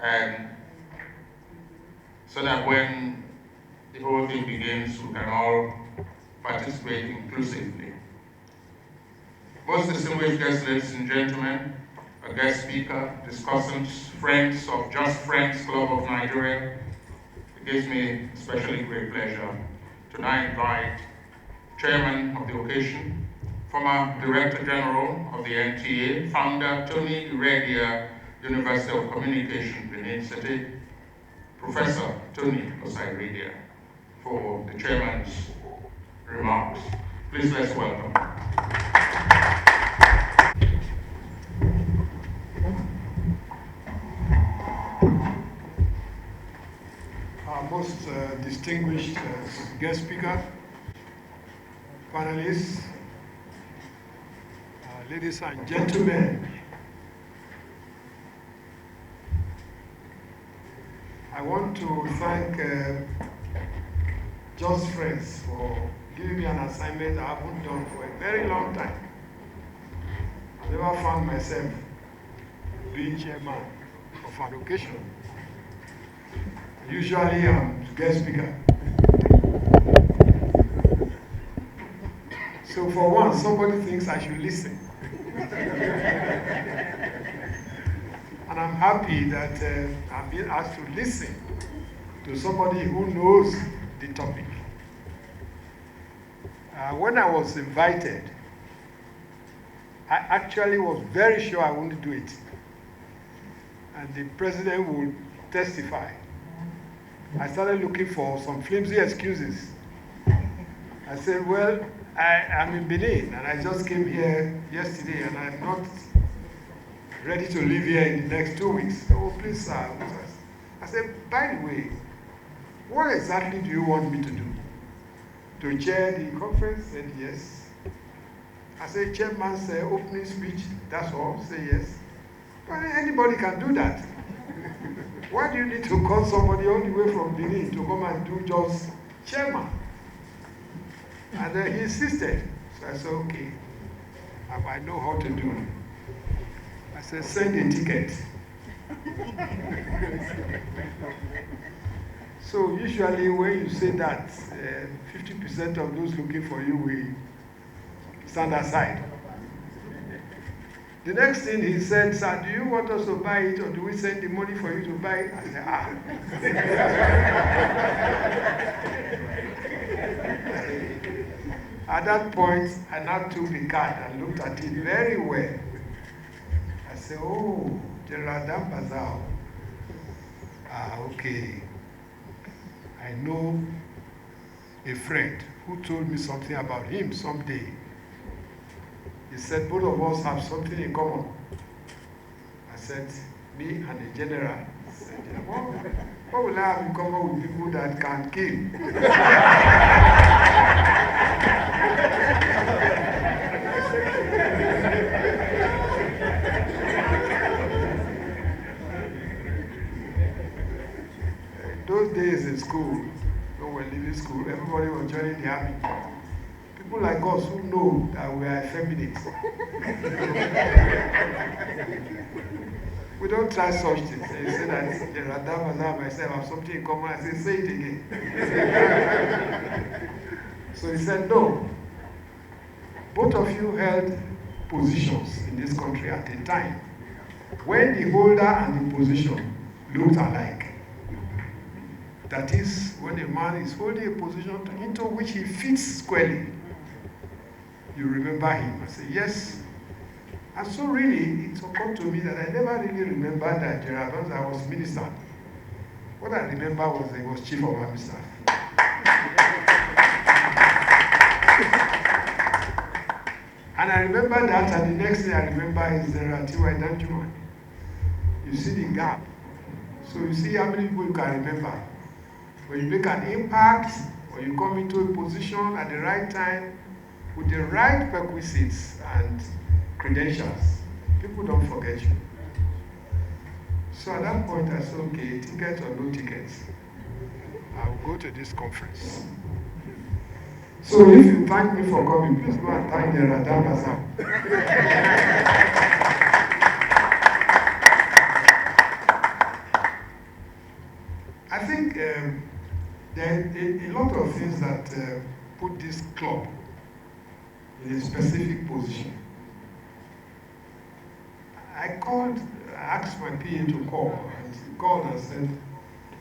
and so that when the whole thing begins, we can all participate inclusively. Most distinguished guests, ladies and gentlemen, a guest speaker, discussants, friends of Justfriends Club of Nigeria, it gives me especially great pleasure to now invite Chairman of the occasion, former Director General of the NTA, founder Tonnie, Iredia, University of Communication, Benin City, Professor Tonnie of Iredia, for the Chairman's remarks. Please let's welcome. Our most distinguished guest speaker, panelists, ladies and gentlemen, I want to thank Justfriends for giving me an assignment I haven't done for a very long time. I never found myself being chairman of an occasion. Usually I'm guest speaker. So for once, somebody thinks I should listen. And I'm happy that I'm being asked to listen to somebody who knows the topic. When I was invited, I actually was very sure I wouldn't do it. And the president would testify. I started looking for some flimsy excuses. I said, well, I'm in Benin, and I just came here yesterday, and I'm not ready to live here in the next 2 weeks. Oh, please, sir. I said, by the way, what exactly do you want me to do? To chair the conference? Said yes. I said, chairman's opening speech, that's all. Say yes. But anybody can do that. Why do you need to call somebody all the way from Benin to come and do just chairman? And then he insisted. So I said, okay, I know how to do it. I said, send a ticket. So usually when you say that, 50% of those looking for you will stand aside. The next thing he said, sir, do you want us to buy it, or do we send the money for you to buy it? I said, At that point, I now took the card and looked at it very well. I said, oh, General Dambazao. Okay. I know a friend who told me something about him someday. He said, both of us have something in common. I said, me and the general. He said, what will I have in common with people that can kill? Those days in school, when we were leaving school, everybody was joining the army. People like us who know that we are effeminate. We don't try such things. You say that General Damaza and myself have something in common. I say it again. So he said, no. Both of you held positions in this country at a time when the holder and the position looked alike. That is, when a man is holding a position into which he fits squarely, you remember him. I say, yes. And so really, it occurred to me that I never really remembered that General Banza was minister. What I remember was he was chief of army staff. And I remember that, and the next thing I remember is General T.Y. Danjuma. You see the gap. So you see how many people you can remember. When you make an impact, or you come into a position at the right time, with the right perquisites and credentials, people don't forget you. So at that point, I said, okay, ticket or no tickets, I'll go to this conference. So if you thank me for coming, please go and thank the Radamasa. of things that put this club in a specific position. I asked my PA to call, and he called and said,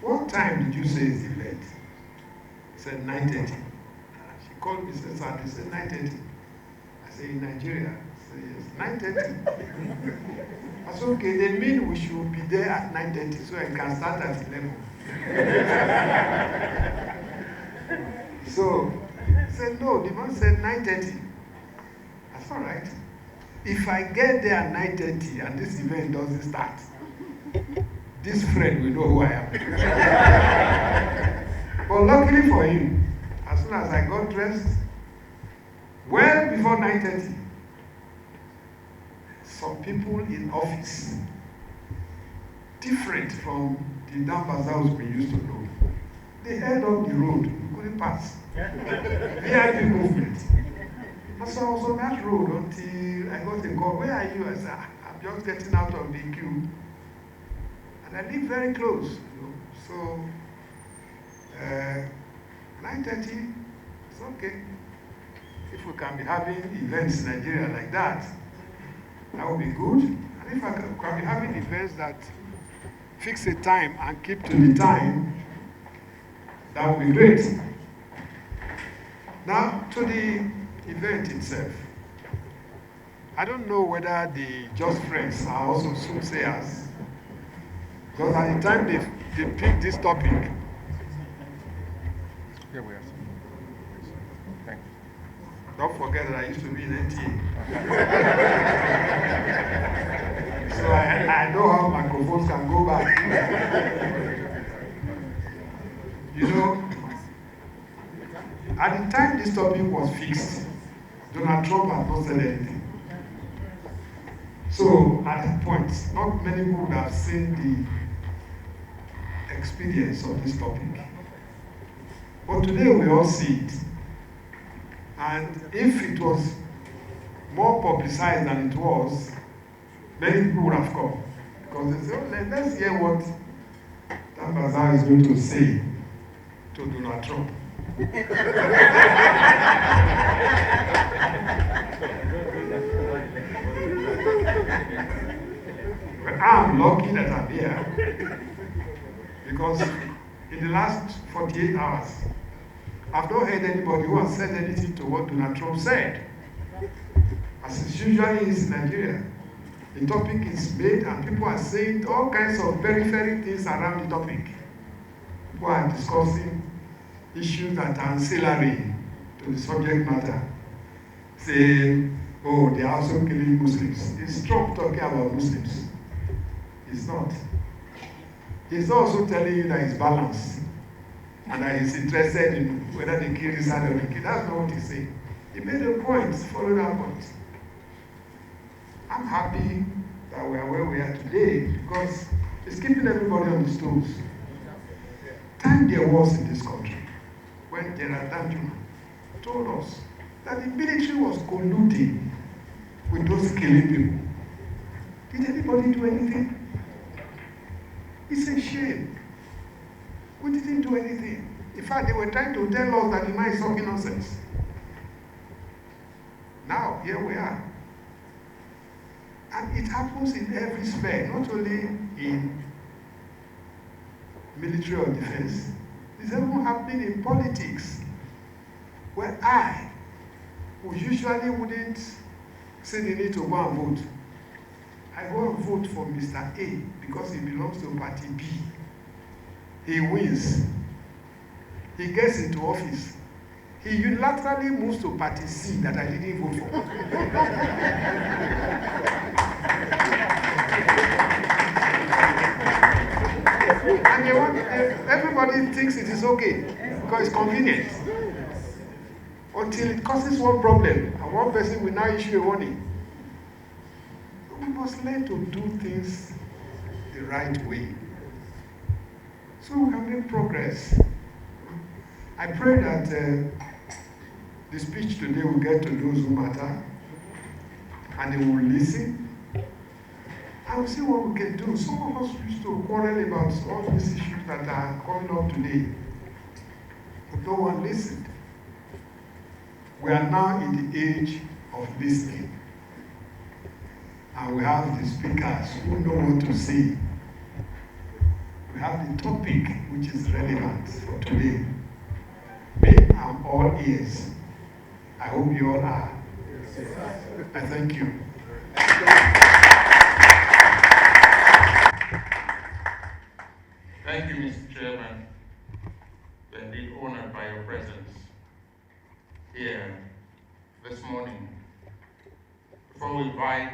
"What time did you say is the event?" He said 9:30. She called me, said, "Sir," they said 9:30. I said, "In Nigeria?" I said, "Yes, 9:30. I said, "Okay, they mean we should be there at 9:30 so I can start at 11. So he said, "No, the man said 9:30. That's all right. If I get there at 9:30 and this event doesn't start, this friend will know who I am." But luckily for him, as soon as I got dressed, well before 9:30, some people in office, different from the Dambazaos we used to know, they held up the road, we couldn't pass. VIP movement. And so I was on that road until I got a call. "Where are you?" I said, "I'm just getting out of the queue." And I live very close, you know. So 9:30, it's okay. If we can be having events in Nigeria like that, that would be good. And if I can be having events that fix a time and keep to the time, that would be great. Now, to the event itself. I don't know whether the Justfriends are also soothsayers, because at the time they picked this topic. Here we are. Thank you. Don't forget that I used to be in NTA. So I know how microphones can go back. You know, at the time this topic was fixed, Donald Trump had not said anything. So at that point, not many people would have seen the experience of this topic. But today we all see it. And if it was more publicized than it was, many people would have come. Because they say, "Oh, let's hear what that bazaar is going to say to Donald Trump." But I'm lucky that I'm here, because in the last 48 hours, I've not heard anybody who has said anything to what Donald Trump said. As it usually is in Nigeria, the topic is made and people are saying all kinds of periphery things around the topic. People are discussing issues that are ancillary to the subject matter. Saying, "Oh, they are also killing Muslims." Is Trump talking about Muslims? He's not. He's also telling you that he's balanced and that he's interested in whether they kill his side or the kid. That's not what he's saying. He made a point, follow that point. I'm happy that we are where we are today because it's keeping everybody on his toes. Time there was in this country when General Danjuma told us that the military was colluding with those killing people. Did anybody do anything? It's a shame. We didn't do anything. In fact, they were trying to tell us that the man is talking nonsense. Now, here we are. And it happens in every sphere, not only in military or defense. It's even happening in politics, where I, who usually wouldn't see the need to go and vote, I go and vote for Mr. A because he belongs to Party B. He wins. He gets into office. He unilaterally moves to Party C that I didn't vote for. And everybody thinks it is okay because it's convenient. Until it causes one problem, and one person will now issue a warning. We must learn to do things the right way, so we can make progress. I pray that the speech today will get to those who matter, and they will listen, and we'll see what we can do. Some of us used to quarrel about all these issues that are coming up today. no one listened. We are now in the age of listening. And we have the speakers who know what to say. We have the topic which is relevant for today. Me, I'm all ears. I hope you all are. I thank you. Thank you, Mr. Chairman. We're indeed honored by your presence here this morning. Before we invite